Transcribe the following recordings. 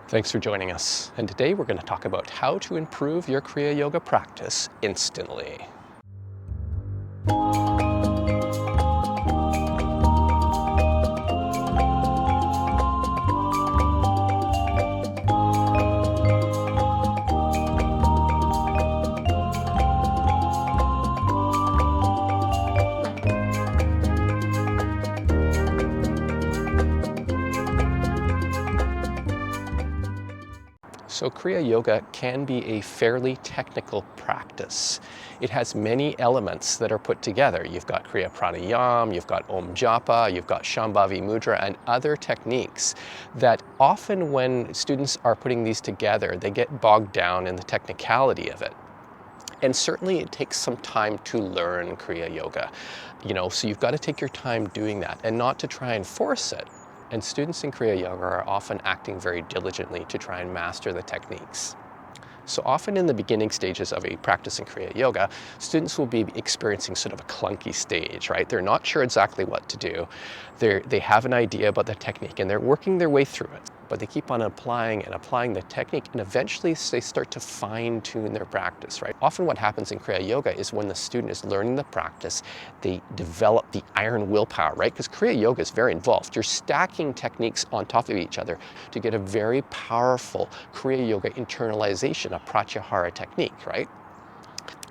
Thanks for joining us. And today we're going to talk about how to improve your Kriya Yoga practice instantly. So Kriya Yoga can be a fairly technical practice. It has many elements that are put together. You've got Kriya Pranayam, you've got Om Japa, you've got Shambhavi Mudra, and other techniques that often when students are putting these together, they get bogged down in the technicality of it. And certainly it takes some time to learn Kriya Yoga, so you've got to take your time doing that and not to try and force it. And students in Kriya Yoga are often acting very diligently to try and master the techniques. So often in the beginning stages of a practice in Kriya Yoga, students will be experiencing sort of a clunky stage, right? They're not sure exactly what to do. They have an idea about the technique and they're working their way through it. But they keep on applying the technique, and eventually they start to fine-tune their practice, right? Often what happens in Kriya Yoga is when the student is learning the practice, they develop the iron willpower, right? Because Kriya Yoga is very involved. You're stacking techniques on top of each other to get a very powerful Kriya Yoga internalization, a pratyahara technique, right?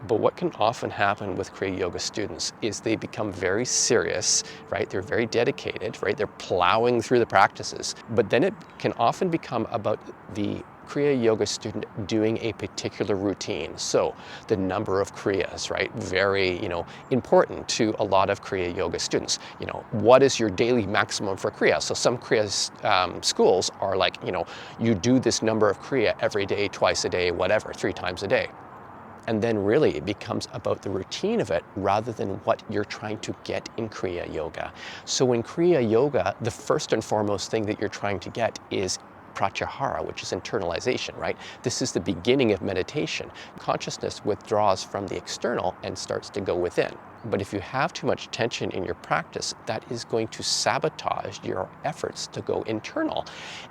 But what can often happen with Kriya Yoga students is they become very serious, right? They're very dedicated, right? They're plowing through the practices. But then it can often become about the Kriya Yoga student doing a particular routine. So the number of Kriyas, right? Very, important to a lot of Kriya Yoga students. What is your daily maximum for Kriya? So some Kriya schools are like, you do this number of Kriya every day, twice a day, whatever, 3 times a day. And then really it becomes about the routine of it rather than what you're trying to get in Kriya Yoga. So in Kriya Yoga, the first and foremost thing that you're trying to get is pratyahara, which is internalization, right? This is the beginning of meditation. Consciousness withdraws from the external and starts to go within. But if you have too much tension in your practice, that is going to sabotage your efforts to go internal.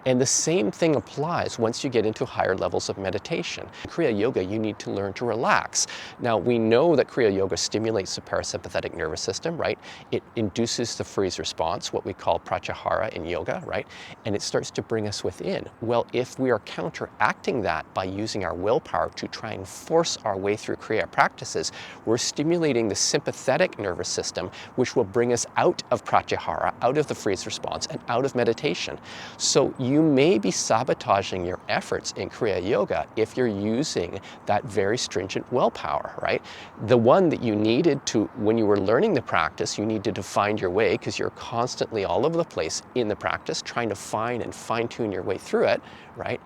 And the same thing applies once you get into higher levels of meditation. In Kriya Yoga, you need to learn to relax. Now, we know that Kriya Yoga stimulates the parasympathetic nervous system, right? It induces the freeze response, what we call pratyahara in yoga, right? And it starts to bring us within. Well, if we are counteracting that by using our willpower to try and force our way through Kriya practices, we're stimulating the sympathetic nervous system, which will bring us out of pratyahara, out of the freeze response, and out of meditation. So you may be sabotaging your efforts in Kriya Yoga if you're using that very stringent willpower, right? The one that you needed to, when you were learning the practice, you needed to find your way because you're constantly all over the place in the practice, trying to find and fine-tune your way through it, right?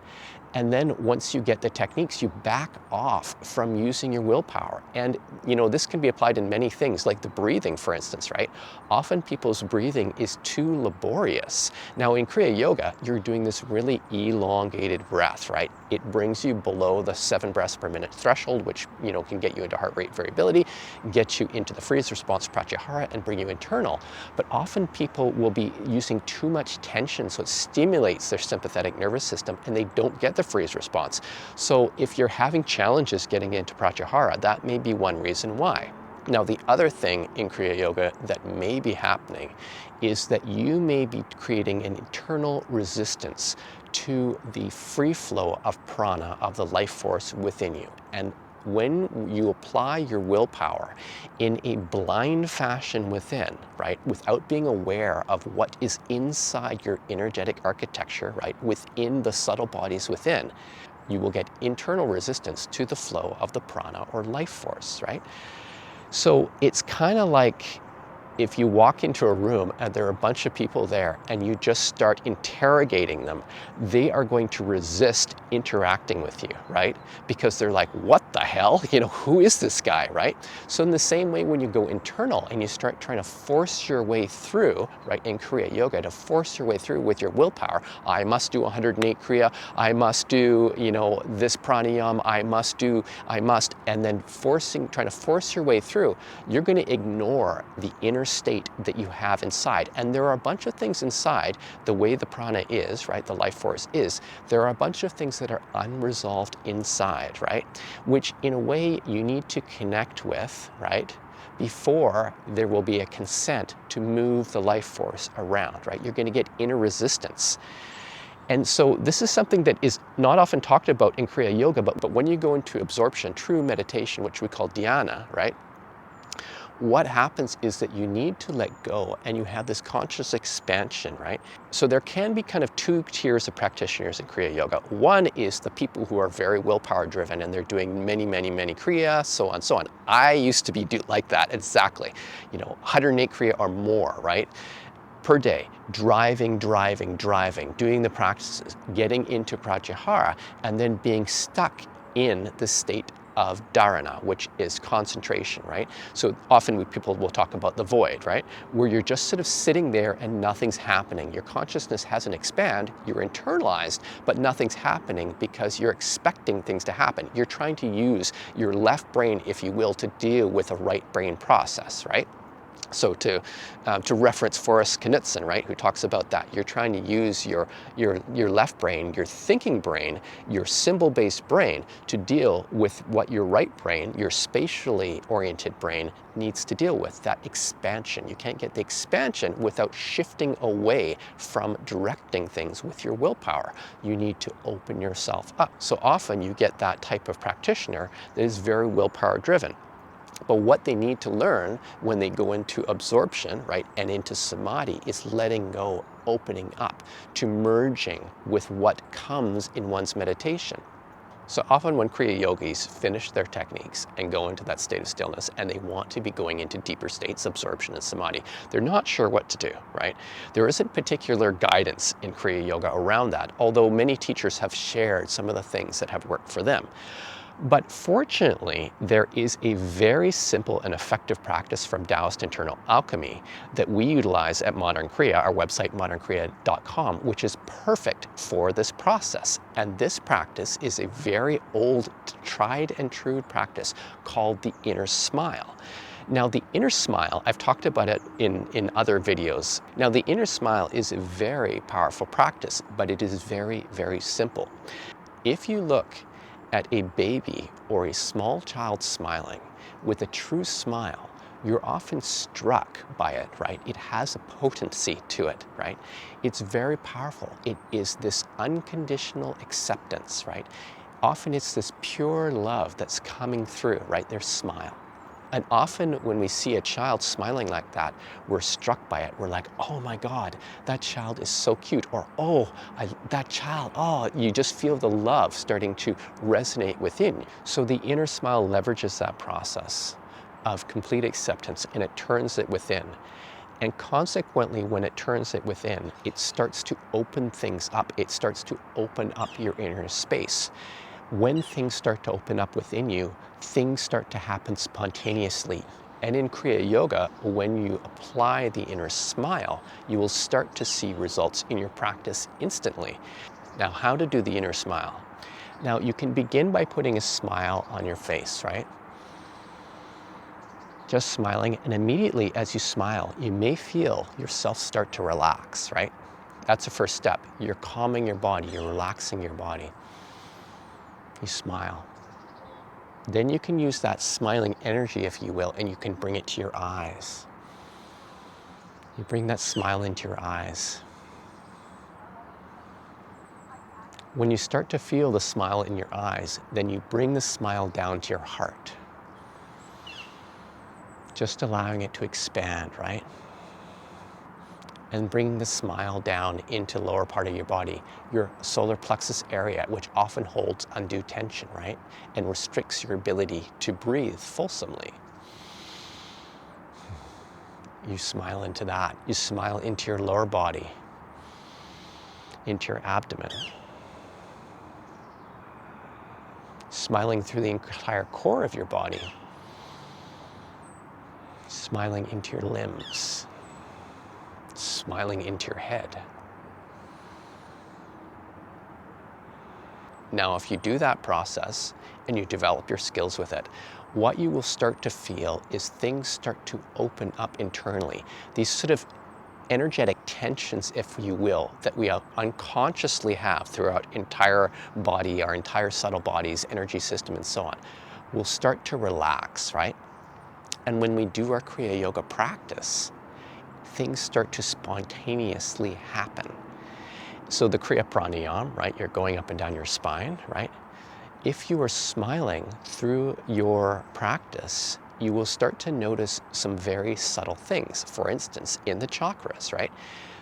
And then once you get the techniques, you back off from using your willpower. And this can be applied in many things, like the breathing, for instance, right? Often people's breathing is too laborious. Now in Kriya Yoga, you're doing this really elongated breath, right? It brings you below the 7 breaths per minute threshold, which can get you into heart rate variability, get you into the freeze response pratyahara, and bring you internal. But often people will be using too much tension, so it stimulates their sympathetic nervous system, and they don't get the freeze response. So if you're having challenges getting into pratyahara, that may be one reason why. Now, the other thing in Kriya Yoga that may be happening is that you may be creating an internal resistance to the free flow of prana, of the life force within you. And when you apply your willpower in a blind fashion within, right, without being aware of what is inside your energetic architecture, right, within the subtle bodies within, you will get internal resistance to the flow of the prana or life force, right? So it's kind of like if you walk into a room and there are a bunch of people there and you just start interrogating them, they are going to resist interacting with you, right? Because they're like, what the hell? Who is this guy, right? So in the same way, when you go internal and you start trying to force your way through, right, in Kriya Yoga, to force your way through with your willpower, I must do 108 Kriya, I must do, this pranayam, I must, and then trying to force your way through, you're going to ignore the inner state that you have inside. And there are a bunch of things inside, the way the prana is, right, the life force is, there are a bunch of things that are unresolved inside, right, which in a way you need to connect with, right, before there will be a consent to move the life force around, right? You're going to get inner resistance. And so this is something that is not often talked about in Kriya Yoga, but when you go into absorption, true meditation, which we call dhyana, right? What happens is that you need to let go and you have this conscious expansion, right? So there can be kind of two tiers of practitioners in Kriya Yoga. One is the people who are very willpower driven and they're doing many Kriya, so on, so on. I used to be like that, exactly. 108 Kriya or more, right? Per day, driving, doing the practices, getting into pratyahara, and then being stuck in the state of dharana, which is concentration, right? So often people will talk about the void, right? Where you're just sort of sitting there and nothing's happening. Your consciousness hasn't expanded, you're internalized, but nothing's happening because you're expecting things to happen. You're trying to use your left brain, if you will, to deal with a right brain process, right? So to reference Forrest Knudsen, right, who talks about that, you're trying to use your left brain, your thinking brain, your symbol-based brain to deal with what your right brain, your spatially oriented brain, needs to deal with, that expansion. You can't get the expansion without shifting away from directing things with your willpower. You need to open yourself up. So often you get that type of practitioner that is very willpower driven. But what they need to learn when they go into absorption, right, and into samadhi is letting go, opening up, to merging with what comes in one's meditation. So often when Kriya yogis finish their techniques and go into that state of stillness and they want to be going into deeper states, absorption and samadhi, they're not sure what to do, right? There isn't particular guidance in Kriya yoga around that, although many teachers have shared some of the things that have worked for them. But fortunately, there is a very simple and effective practice from Taoist internal alchemy that we utilize at Modern Kriya, our website modernkriya.com, which is perfect for this process. And this practice is a very old, tried and true practice called the inner smile. Now, the inner smile, I've talked about it in other videos. Now, the inner smile is a very powerful practice, but it is very, very simple. If you look at a baby or a small child smiling with a true smile, you're often struck by it, right? It has a potency to it, right? It's very powerful. It is this unconditional acceptance, right? Often it's this pure love that's coming through, right? Their smile. And often when we see a child smiling like that, we're struck by it. We're like, oh my God, that child is so cute. Or, oh, that child, oh, you just feel the love starting to resonate within. So the inner smile leverages that process of complete acceptance and it turns it within. And consequently, when it turns it within, it starts to open things up. It starts to open up your inner space. When things start to open up within you, things start to happen spontaneously. And in Kriya Yoga, when you apply the inner smile, you will start to see results in your practice instantly. Now, how to do the inner smile? Now, you can begin by putting a smile on your face, right? Just smiling, and immediately as you smile, you may feel yourself start to relax, right? That's the first step. You're calming your body, you're relaxing your body. You smile. Then you can use that smiling energy, if you will, and you can bring it to your eyes. You bring that smile into your eyes. When you start to feel the smile in your eyes, then you bring the smile down to your heart. Just allowing it to expand, right? And bring the smile down into the lower part of your body, your solar plexus area, which often holds undue tension, right? And restricts your ability to breathe fulsomely. You smile into that. You smile into your lower body, into your abdomen. Smiling through the entire core of your body. Smiling into your limbs. Smiling into your head. Now, if you do that process and you develop your skills with it, what you will start to feel is things start to open up internally. These sort of energetic tensions, if you will, that we unconsciously have throughout entire body, our entire subtle body's energy system and so on, will start to relax, right? And when we do our Kriya Yoga practice, things start to spontaneously happen. So the Kriya Pranayama, right? You're going up and down your spine, right? If you are smiling through your practice, you will start to notice some very subtle things. For instance, in the chakras, right?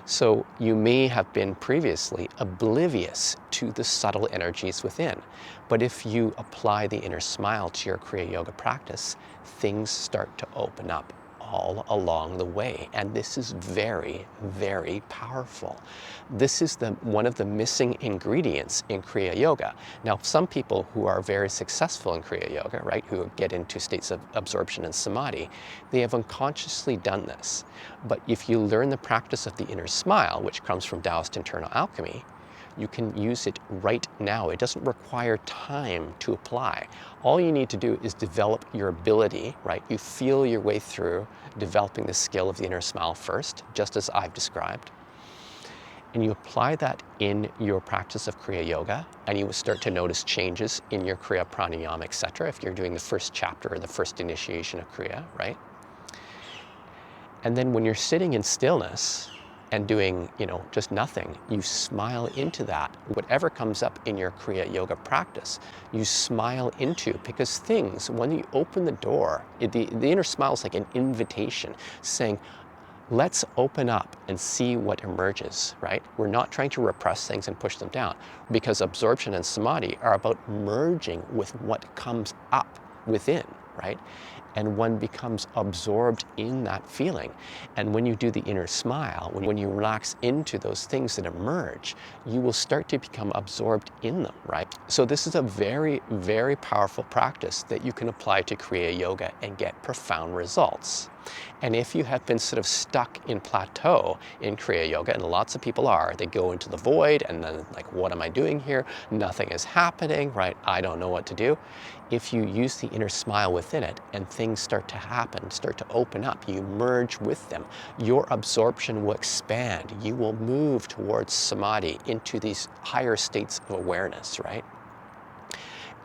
So you may have been previously oblivious to the subtle energies within. But if you apply the inner smile to your Kriya Yoga practice, things start to open up all along the way. And this is very, very powerful. This is one of the missing ingredients in Kriya Yoga. Now, some people who are very successful in Kriya Yoga, right, who get into states of absorption and samadhi, they have unconsciously done this. But if you learn the practice of the inner smile, which comes from Taoist internal alchemy, you can use it right now. It doesn't require time to apply. All you need to do is develop your ability, right? You feel your way through developing the skill of the inner smile first, just as I've described. And you apply that in your practice of Kriya Yoga, and you will start to notice changes in your Kriya Pranayama, etc. if you're doing the first chapter or the first initiation of Kriya, right? And then when you're sitting in stillness, and doing, just nothing, you smile into that. Whatever comes up in your Kriya Yoga practice, you smile into, because things, when you open the door, the inner smile is like an invitation saying, let's open up and see what emerges, right? We're not trying to repress things and push them down, because absorption and samadhi are about merging with what comes up within, right? And one becomes absorbed in that feeling. And when you do the inner smile, when you relax into those things that emerge, you will start to become absorbed in them, right? So this is a very, very powerful practice that you can apply to Kriya Yoga and get profound results. And if you have been sort of stuck in plateau in Kriya Yoga, and lots of people are, they go into the void and then like, what am I doing here? Nothing is happening, right? I don't know what to do. If you use the inner smile within it and things start to happen, start to open up, you merge with them, your absorption will expand. You will move towards samadhi, into these higher states of awareness, right?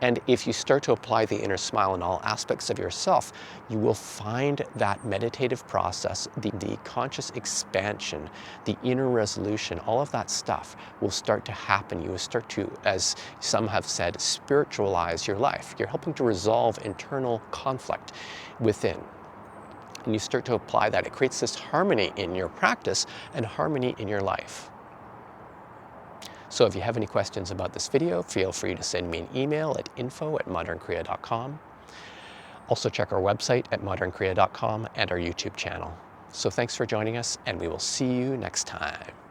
And if you start to apply the inner smile in all aspects of yourself, you will find that meditative process, the conscious expansion, the inner resolution, all of that stuff will start to happen. You will start to, as some have said, spiritualize your life. You're helping to resolve internal conflict within. And you start to apply that. It creates this harmony in your practice and harmony in your life. So if you have any questions about this video, feel free to send me an email at info@modernkriya.com. Also check our website at modernkriya.com and our YouTube channel. So thanks for joining us, and we will see you next time.